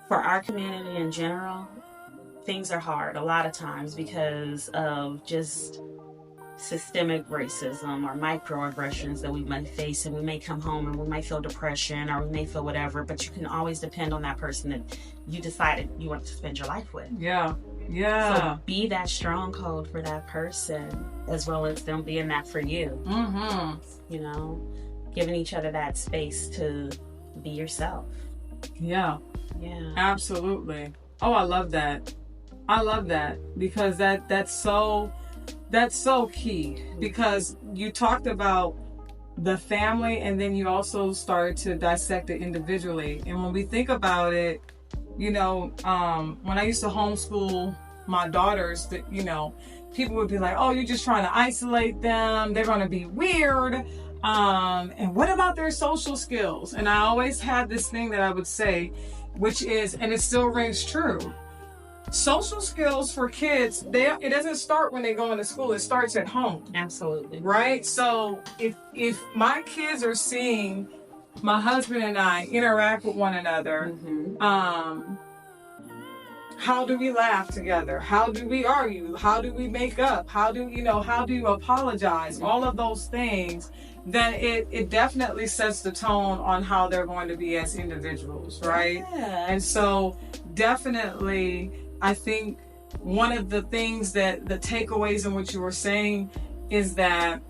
For our community in general, things are hard a lot of times because of just systemic racism or microaggressions that we might face, and we may come home and we might feel depression or we may feel whatever, but you can always depend on that person that you decided you want to spend your life with. Yeah. So be that stronghold for that person as well as them being that for you. You know, giving each other that space to be yourself. Yeah. Absolutely. Oh, I love that. Because that's so key, because you talked about the family and then you also started to dissect it individually. And when we think about it, you know, when I used to homeschool my daughters, that, you know, people would be like, oh, you're just trying to isolate them, they're going to be weird, and what about their social skills? And I always had this thing that I would say, which is, and it still rings true, social skills for kids, it doesn't start when they go into school, it starts at home. Absolutely. Right? So if my kids are seeing my husband and I interact with one another, how do we laugh together? How do we argue? How do we make up? How do you apologize? All of those things, then it definitely sets the tone on how they're going to be as individuals, right? Yeah. And so definitely, I think one of the things that the takeaways in what you were saying is that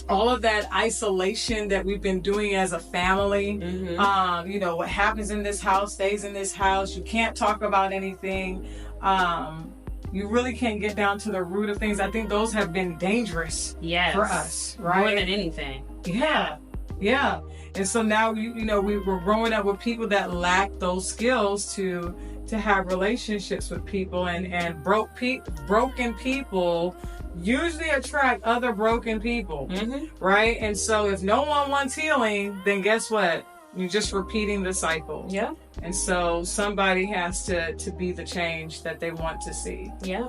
all of that isolation that we've been doing as a family, you know, what happens in this house stays in this house. You can't talk about anything. You really can't get down to the root of things. I think those have been dangerous for us, right? More than anything. Yeah. And so now, we were growing up with people that lack those skills to have relationships with people, and broken people usually attract other broken people, right? And so if no one wants healing, then guess what? You're just repeating the cycle. Yeah. And so somebody has to be the change that they want to see. Yeah.